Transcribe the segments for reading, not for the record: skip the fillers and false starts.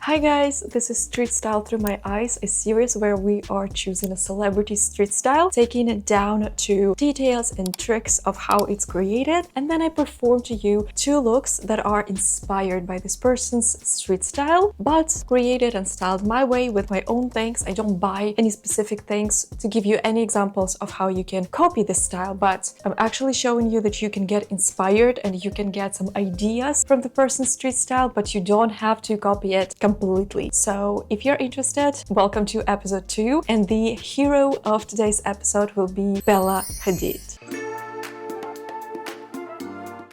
Hi guys, this is Street Style Through My Eyes, a series where we are choosing a celebrity street style, taking it down to details and tricks of how it's created, and then I perform to you 2 looks that are inspired by this person's street style, but created and styled my way with my own things. I don't buy any specific things to give you any examples of how you can copy this style, but I'm actually showing you that you can get inspired and you can get some ideas from the person's street style, but you don't have to copy it completely. So if you're interested, welcome to episode 2, and the hero of today's episode will be Bella Hadid.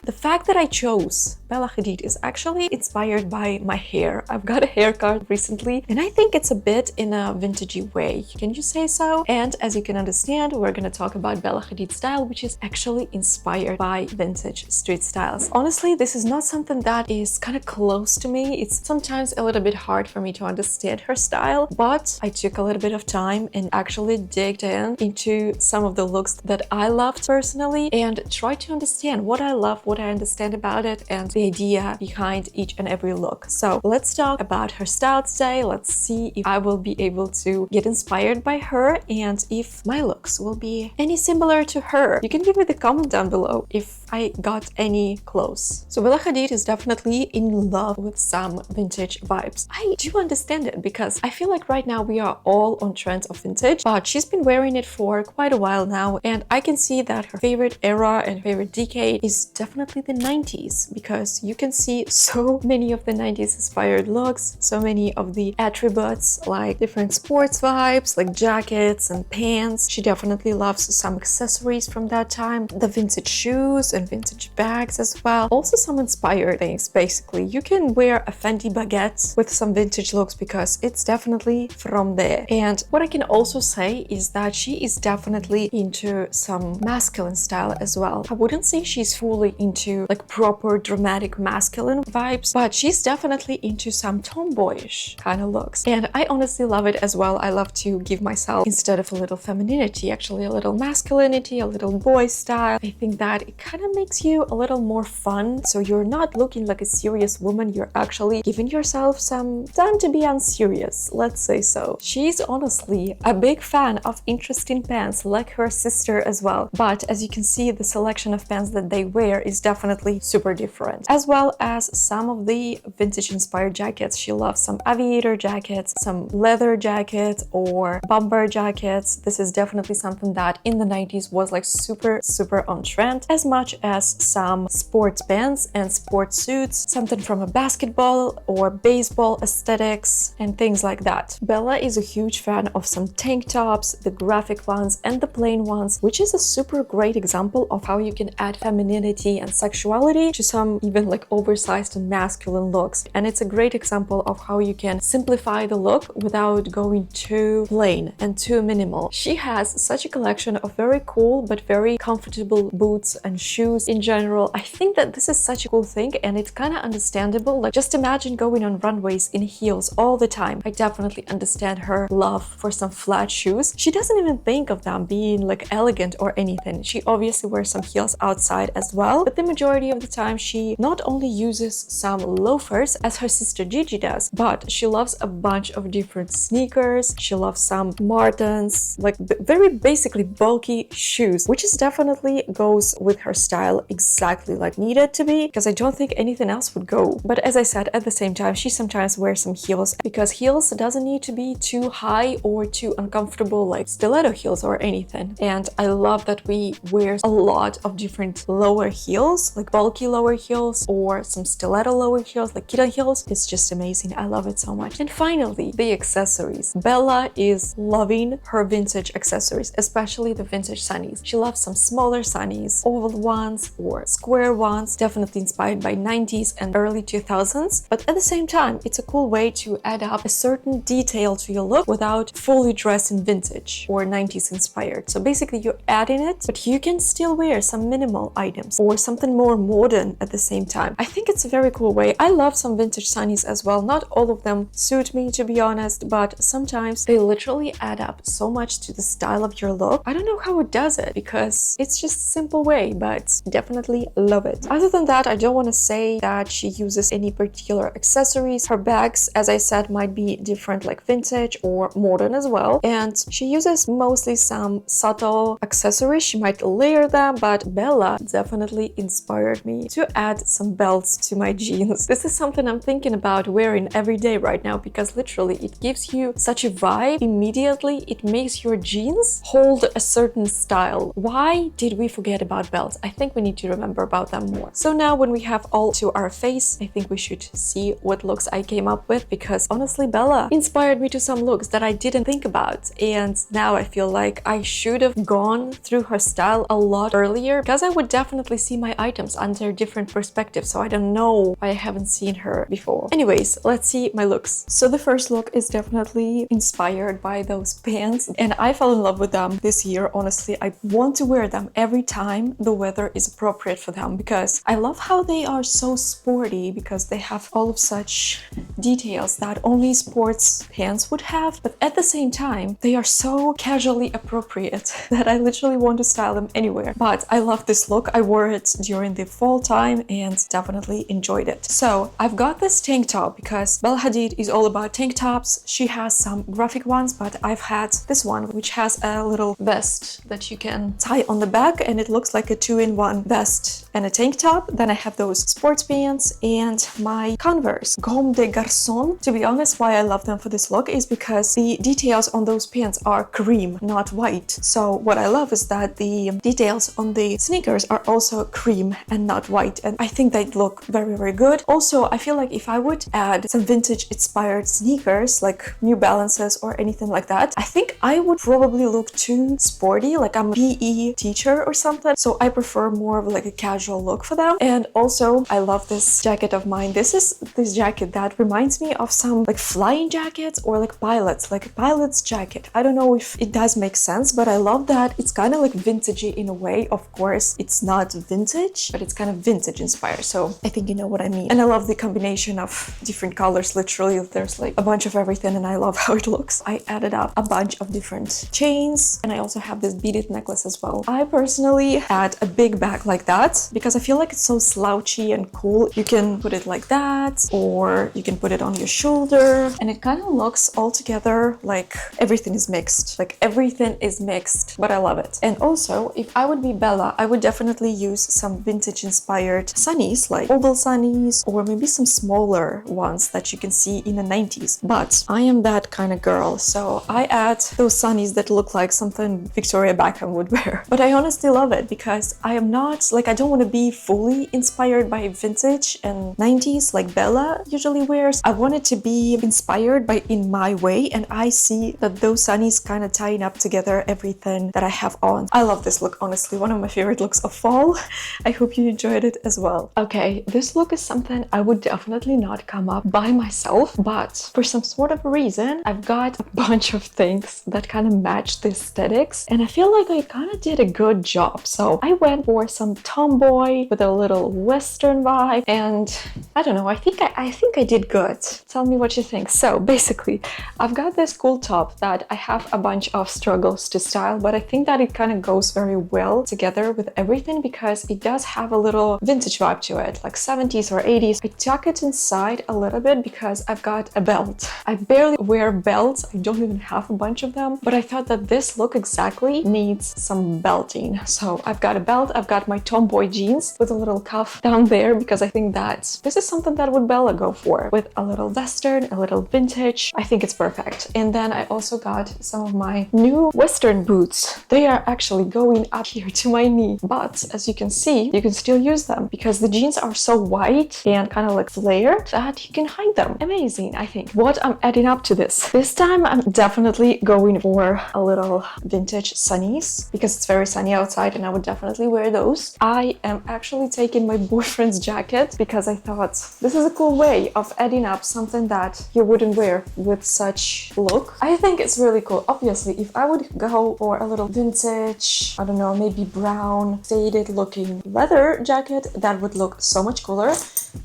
The fact that I chose Bella Hadid is actually inspired by my hair. I've got a haircut recently and I think it's a bit in a vintagey way. Can you say so? And as you can understand, we're gonna talk about Bella Hadid style, which is actually inspired by vintage street styles. Honestly, this is not something that is kind of close to me. It's sometimes a little bit hard for me to understand her style, but I took a little bit of time and actually digged into some of the looks that I loved personally and tried to understand what I love, what I understand about it, and the idea behind each and every look. So let's talk about her style today. Let's see if I will be able to get inspired by her and if my looks will be any similar to her. You can give me the comment down below if I got any close. So Bella Hadid is definitely in love with some vintage vibes. I do understand it because I feel like right now we are all on trends of vintage, but she's been wearing it for quite a while now, and I can see that her favorite era and favorite decade is definitely the 90s, because you can see so many of the 90s inspired looks, so many of the attributes like different sports vibes like jackets and pants. She definitely loves some accessories from that time, the vintage shoes and vintage bags as well. Also some inspired things. Basically, you can wear a Fendi baguette with some vintage looks because it's definitely from there. And what I can also say is that she is definitely into some masculine style as well. I wouldn't say she's fully into like proper dramatic masculine vibes, but she's definitely into some tomboyish kind of looks. And I honestly love it as well. I love to give myself, instead of a little femininity, actually a little masculinity, a little boy style. I think that it kind of makes you a little more fun. So you're not looking like a serious woman, you're actually giving yourself some time to be unserious, let's say so. She's honestly a big fan of interesting pants, like her sister as well. But as you can see, the selection of pants that they wear is definitely super different, as well as some of the vintage inspired jackets. She loves some aviator jackets, some leather jackets or bomber jackets. This is definitely something that in the 90s was like super on trend, as much as some sports pants and sports suits, something from a basketball or baseball aesthetics and things like that. Bella is a huge fan of some tank tops, the graphic ones and the plain ones, which is a super great example of how you can add femininity and sexuality to some even like oversized and masculine looks. And it's a great example of how you can simplify the look without going too plain and too minimal. She has such a collection of very cool but very comfortable boots and shoes in general. I think that this is such a cool thing and it's kind of understandable. Like, just imagine going on runways in heels all the time. I definitely understand her love for some flat shoes. She doesn't even think of them being like elegant or anything. She obviously wears some heels outside as well, but the majority of the time she not only uses some loafers as her sister Gigi does, but she loves a bunch of different sneakers. She loves some Martens, like very basically bulky shoes, which is definitely goes with her style exactly like needed to be, because I don't think anything else would go. But as I said, at the same time, she sometimes wears some heels, because heels doesn't need to be too high or too uncomfortable like stiletto heels or anything. And I love that we wear a lot of different lower heels, like bulky lower heels or some stiletto lower heels like kitten heels. It's just amazing. I love it so much. And finally, the accessories. Bella is loving her vintage accessories, especially the vintage sunnies. She loves some smaller sunnies, oval ones or square ones, definitely inspired by 90s and early 2000s. But at the same time, it's a cool way to add up a certain detail to your look without fully dressed in vintage or 90s inspired. So basically you're adding it, but you can still wear some minimal items or something more modern at the same time. I think it's a very cool way. I love some vintage sunnies as well. Not all of them suit me, to be honest, but sometimes they literally add up so much to the style of your look. I don't know how it does it, because it's just a simple way, but definitely love it. Other than that, I don't want to say that she uses any particular accessories. Her bags, as I said, might be different, like vintage or modern as well, and she uses mostly some subtle accessories. She might layer them, but Bella definitely inspired me to add some belts to my jeans. This is something I'm thinking about wearing every day right now, because literally it gives you such a vibe immediately. It makes your jeans hold a certain style. Why did we forget about belts? I think we need to remember about them more. So now when we have all to our face, I think we should see what looks I came up with, because honestly Bella inspired me to some looks that I didn't think about, and now I feel like I should have gone through her style a lot earlier, because I would definitely see my items under different perspectives, so I don't know why I haven't seen her before. Anyways, let's see my looks. So the first look is definitely inspired by those pants, and I fell in love with them this year. Honestly, I want to wear them every time the weather is appropriate for them, because I love how they are so sporty, because they have all of such details that only sports pants would have, but at the same time they are so casually appropriate that I literally want to style them anywhere. But I love this look. I wore it during the fall time and definitely enjoyed it. So I've got this tank top because Bella Hadid is all about tank tops. She has some graphic ones, but I've had this one which has a little vest that you can tie on the back, and it looks like a two-in-one vest and a tank top. Then I have those sports pants and my Converse Comme des Garçons. To be honest, why I love them for this look is because the details on those pants are cream, not white. So what I love is that the details on the sneakers are also cream and not white, and I think they look very, very good. Also, I feel like if I would add some vintage inspired sneakers like New Balances or anything like that, I think I would probably look too sporty, like I'm a PE teacher or something, so I prefer more of like a casual look for them. And also I love this jacket of mine. This is this jacket that reminds me of some like flying jackets or like pilots, like a pilot's jacket. I don't know if it does make sense, but I love that it's kind of like vintagey in a way. Of course it's not vintage, but it's kind of vintage inspired, so I think you know what I mean. And I love the combination of different colors. Literally there's like a bunch of everything, and I love how it looks. I added up a bunch of different chains, and I also have this beaded necklace as well. I personally add a big bag like that because I feel like it's so slouchy and cool. You can put it like that, or you can put it on your shoulder, and it kind of looks all together like everything is mixed. Like everything is mixed, but I love it. And also, if I would be Bella, I would definitely use some vintage inspired sunnies, like oval sunnies, or maybe some smaller ones that you can see in the 90s. But I am that kind of girl, so I add those sunnies that look like something Victoria Beckham would wear. But I honestly love it because I am not like, I don't want to be fully inspired by vintage and 90s like Bella usually wears. I want it to be inspired by in my way, and I see that those sunnies kind of tying up together everything that I have on. I love this look, honestly, one of my favorite looks of fall. I hope you enjoyed it as well. Okay, this look is something I would definitely not come up by myself, but for some sort of reason I've got a bunch of things that kind of match the aesthetics, and I feel like I kind of did a good job. So I went for some tomboy with a little western vibe, and I don't know, I think I did good. Tell me what you think. So basically I've got this cool top that I have a bunch of struggles to style, but I think that it kind of goes very well together with everything because it does have a little vintage vibe to it, like 70s or 80s. I tuck it inside a little bit because I've got a belt. I barely wear belts, I don't even have a bunch of them, but I thought that this look exactly needs some belting. So I've got a belt, I've got my tomboy jeans with a little cuff down there because I think that this is something that would Bella go for, with a little western, a little vintage. I think it's perfect. And then I also got some of my new western boots. They are actually going up here to my knee, but as you can see, you can still use them because the jeans are so white and kind of like flared that you can hide them. Amazing, I think. What I'm adding up to this time I'm definitely going for a little vintage sunnies because it's very sunny outside and I would definitely wear those. I am actually taking my boyfriend's jacket because I thought this is a cool way of adding up something that you wouldn't wear with such look. I think it's really cool. Obviously, if I would go for a little vintage, I don't know, maybe brown, faded looking leather jacket, that would look so much cooler.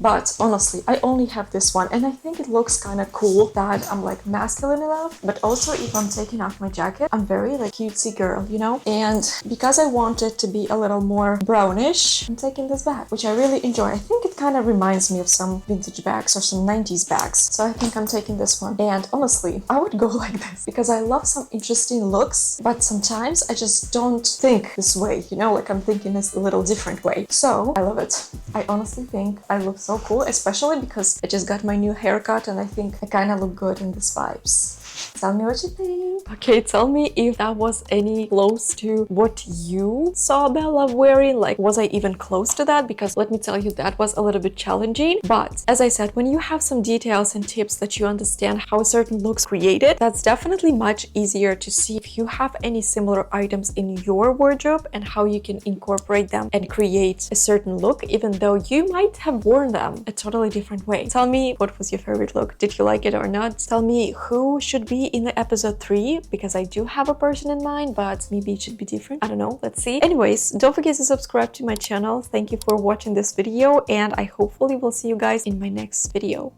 But honestly, I only have this one, and I think it looks kind of cool that I'm like masculine enough, but also if I'm taking off my jacket, I'm very like cutesy girl, you know? And because I want it to be a little more brownish, I'm taking this bag, which I really enjoy. I think it kind of reminds me of some vintage bags or some 90s bags. So I think I'm taking this one. And honestly, I would go like this because I love some interesting looks, but sometimes I just don't think this way, you know, like I'm thinking this a little different way. So I love it. I honestly think I look so cool, especially because I just got my new haircut and I think I kind of look good in these vibes. Tell me what you think. Okay, tell me if that was any close to what you saw Bella wearing. Like, was I even close to that? Because let me tell you, that was a little bit challenging. But as I said, when you have some details and tips that you understand how a certain look's created, that's definitely much easier to see if you have any similar items in your wardrobe and how you can incorporate them and create a certain look, even though you might have worn them a totally different way. Tell me, what was your favorite look? Did you like it or not? Tell me who should be in the episode 3, because I do have a person in mind, but maybe it should be different. I don't know, let's see. Anyways, don't forget to subscribe to my channel. Thank you for watching this video, and I hopefully will see you guys in my next video.